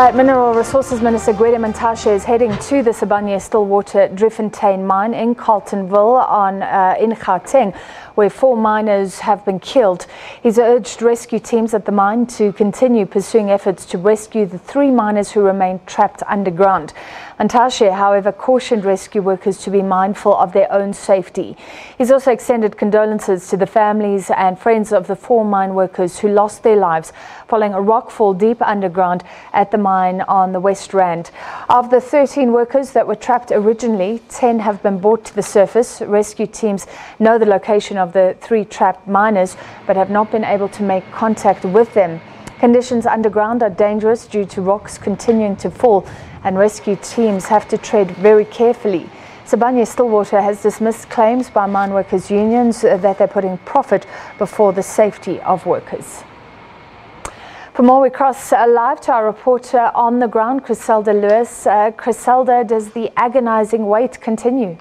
Right, Mineral Resources Minister Gwede Mantashe is heading to the Sibanye-Stillwaters Driefontein mine in Carletonville in Gauteng, where 4 miners have been killed. He's urged rescue teams at the mine to continue pursuing efforts to rescue the 3 miners who remain trapped underground. Mantashe, however, cautioned rescue workers to be mindful of their own safety. He's also extended condolences to the families and friends of the 4 mine workers who lost their lives following a rockfall deep underground at the mine on the West Rand. Of the 13 workers that were trapped originally, 10 have been brought to the surface. Rescue teams know the location of the 3 trapped miners but have not been able to make contact with them. Conditions underground are dangerous due to rocks continuing to fall, and rescue teams have to tread very carefully. Sibanye-Stillwaters has dismissed claims by mine workers' unions that they're putting profit before the safety of workers. For more, we cross live to our reporter on the ground, Griselda Lewis. Griselda, does the agonizing wait continue?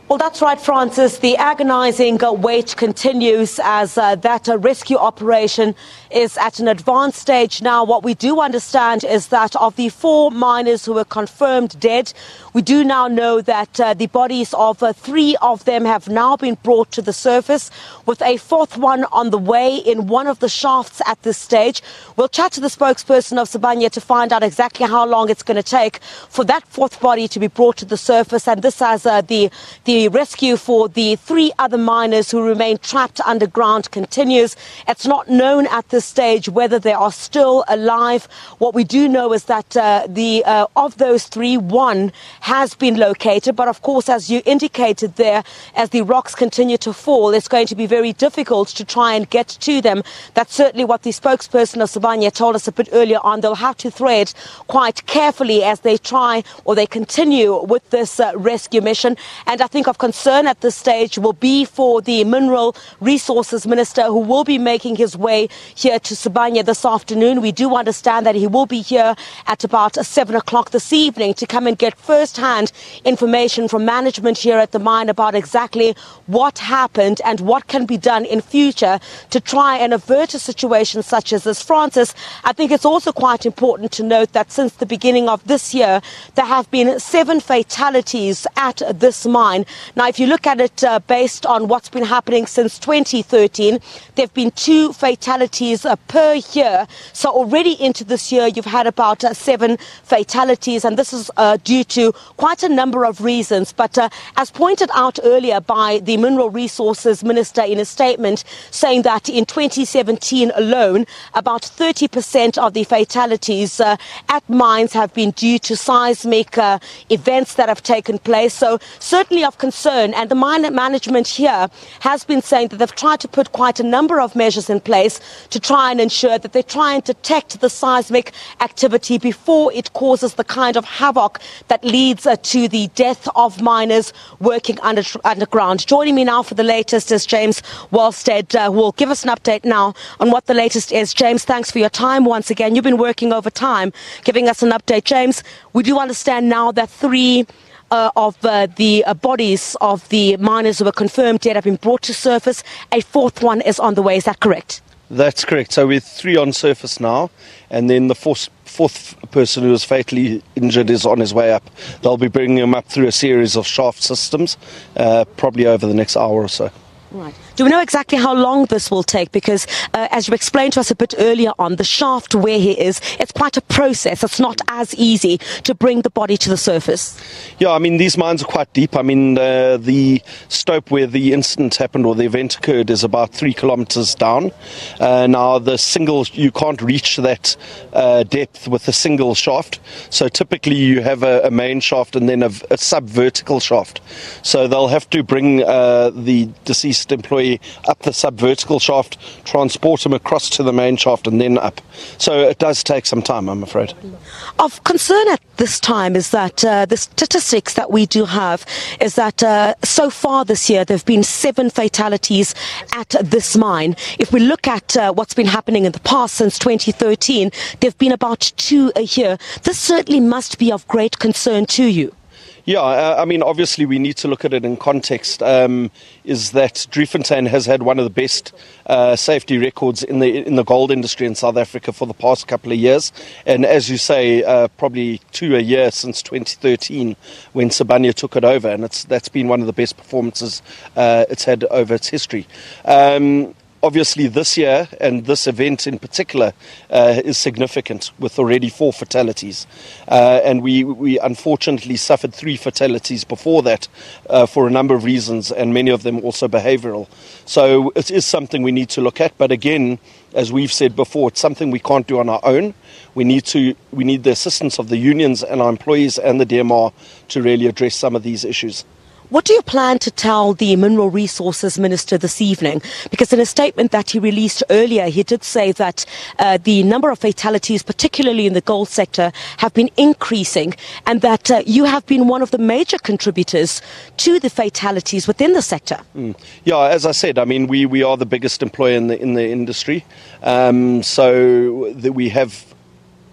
Well, that's right, Francis. The agonizing wait continues as that rescue operation is at an advanced stage now. What we do understand is that of the 4 miners who were confirmed dead, we do now know that the bodies of 3 of them have now been brought to the surface, with a 4th one on the way in one of the shafts at this stage. We'll chat to the spokesperson of Sibanye to find out exactly how long it's going to take for that 4th body to be brought to the surface, and this as the rescue for the 3 other miners who remain trapped underground continues. It's not known at this stage whether they are still alive. What we do know is that of those 3, 1 has been located, but of course, as you indicated there, as the rocks continue to fall, it's going to be very difficult to try and get to them. That's certainly what the spokesperson of Sibanye told us a bit earlier on. They'll have to tread quite carefully as they try or they continue with this rescue mission. And I think of concern at this stage will be for the Mineral Resources Minister, who will be making his way here to Sibanye this afternoon. We do understand that he will be here at about 7 o'clock this evening to come and get first-hand information from management here at the mine about exactly what happened and what can be done in future to try and avert a situation such as this. Francis, I think it's also quite important to note that since the beginning of this year, there have been 7 fatalities at this mine. Now, if you look at it based on what's been happening since 2013, there have been 2 fatalities per year. So already into this year, you've had about 7 fatalities, and this is due to quite a number of reasons. But as pointed out earlier by the Mineral Resources Minister in a statement, saying that in 2017 alone, about 30% of the fatalities at mines have been due to seismic events that have taken place. So certainly of concern, and the mine management here has been saying that they've tried to put quite a number of measures in place to try and ensure that they try and detect the seismic activity before it causes the kind of havoc that leads to the death of miners working underground. Joining me now for the latest is James Walstead, who will give us an update now on what the latest is. James, thanks for your time once again. You've been working overtime, giving us an update. James, we do understand now that 3 of the bodies of the miners who were confirmed dead have been brought to surface. A 4th one is on the way. Is that correct? That's correct. So we're 3 on surface now, and then the 4th person who was fatally injured is on his way up. They'll be bringing him up through a series of shaft systems, probably over the next hour or so. Right. Do we know exactly how long this will take? Because as you explained to us a bit earlier on, the shaft where he is, it's quite a process. It's not as easy to bring the body to the surface. Yeah, I mean, these mines are quite deep. I mean, the stope where the incident happened or the event occurred is about 3 kilometers down. Now, you can't reach that depth with a single shaft. So typically you have a main shaft and then a sub-vertical shaft. So they'll have to bring the deceased employee up the sub-vertical shaft, transport him across to the main shaft and then up. So it does take some time, I'm afraid. Of concern at this time is that the statistics that we do have is that so far this year there have been 7 fatalities at this mine. If we look at what's been happening in the past since 2013, there have been about 2 a year. This certainly must be of great concern to you. Yeah, I mean, obviously we need to look at it in context. Is that Driefontein has had one of the best safety records in the gold industry in South Africa for the past couple of years, and as you say, probably 2 a year since 2013 when Sibanye took it over, and that's been one of the best performances it's had over its history. Obviously this year, and this event in particular, is significant with already 4 fatalities. And we unfortunately suffered 3 fatalities before that for a number of reasons, and many of them also behavioural. So it is something we need to look at, but again, as we've said before, it's something we can't do on our own. We need the assistance of the unions and our employees and the DMR to really address some of these issues. What do you plan to tell the Mineral Resources Minister this evening? Because in a statement that he released earlier, he did say that the number of fatalities, particularly in the gold sector, have been increasing, and that you have been one of the major contributors to the fatalities within the sector. Yeah, as I said, I mean, we are the biggest employer in the industry, so we have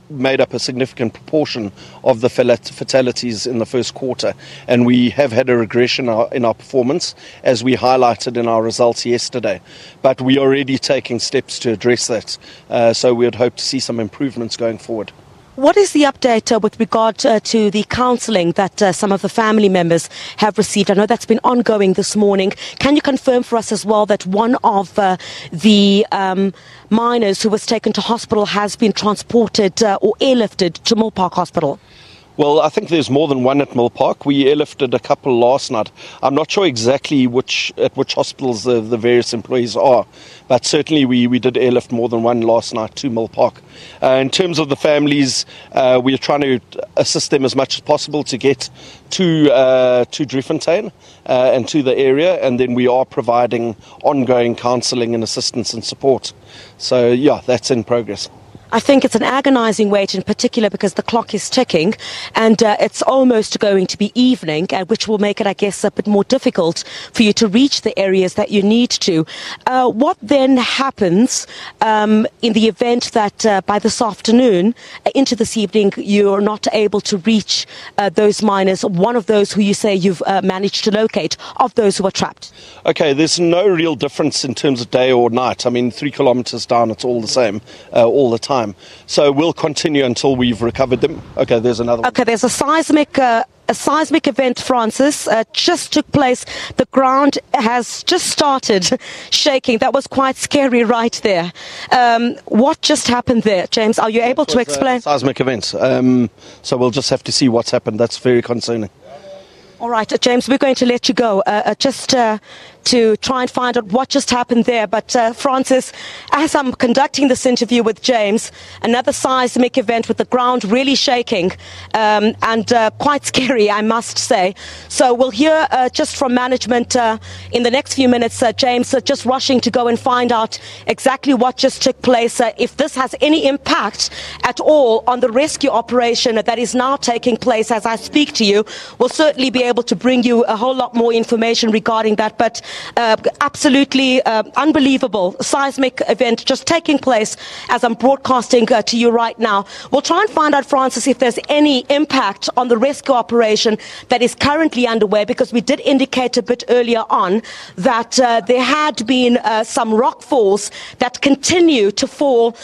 made up a significant proportion of the fatalities in the first quarter, and we have had a regression in our performance, as we highlighted in our results yesterday, but we are already taking steps to address that, so we would hope to see some improvements going forward. What is the update with regard to the counselling that some of the family members have received? I know that's been ongoing this morning. Can you confirm for us as well that one of the miners who was taken to hospital has been transported or airlifted to Mill Park Hospital? Well, I think there's more than one at Mill Park. We airlifted a couple last night. I'm not sure exactly at which hospitals the various employees are, but certainly we did airlift more than one last night to Mill Park. In terms of the families, we are trying to assist them as much as possible to get to Driefontein and to the area, and then we are providing ongoing counselling and assistance and support. So, yeah, that's in progress. I think it's an agonizing wait, in particular because the clock is ticking and it's almost going to be evening, which will make it, I guess, a bit more difficult for you to reach the areas that you need to. What then happens in the event that by this afternoon, into this evening, you're not able to reach those miners, one of those who you say you've managed to locate, of those who are trapped? Okay, there's no real difference in terms of day or night. I mean, 3 kilometres down, it's all the same all the time. So we'll continue until we've recovered them. Okay, there's another one. Okay, there's a seismic event, Francis, just took place. The ground has just started shaking. That was quite scary right there. What just happened there, James? Are you able to explain? Seismic event. So we'll just have to see what's happened. That's very concerning. All right, James, we're going to let you go just to try and find out what just happened there. But Francis, as I'm conducting this interview with James, another seismic event with the ground really shaking and quite scary, I must say. So we'll hear just from management in the next few minutes. James, just rushing to go and find out exactly what just took place, if this has any impact at all on the rescue operation that is now taking place as I speak to you. We'll certainly be able to bring you a whole lot more information regarding that, but absolutely unbelievable seismic event just taking place as I'm broadcasting to you right now. We'll try and find out, Francis, if there's any impact on the rescue operation that is currently underway, because we did indicate a bit earlier on that there had been some rock falls that continue to fall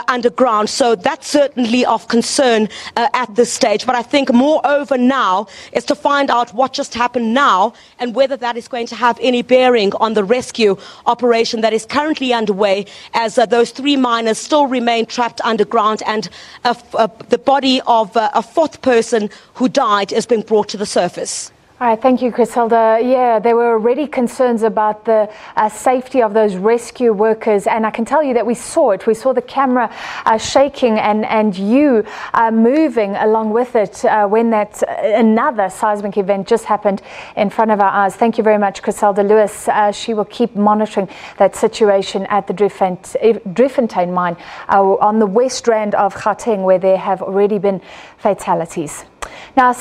underground, so that's certainly of concern at this stage. But I think moreover now is to find out what just happened now and whether that is going to have any bearing on the rescue operation that is currently underway, as those 3 miners still remain trapped underground, and the body of a 4th person who died is being brought to the surface. All right, thank you, Griselda. Yeah, there were already concerns about the safety of those rescue workers, and I can tell you that we saw it. We saw the camera shaking and you moving along with it when that another seismic event just happened in front of our eyes. Thank you very much, Griselda Lewis. She will keep monitoring that situation at the Driefontein mine on the west rand of Gauteng, where there have already been fatalities. Now,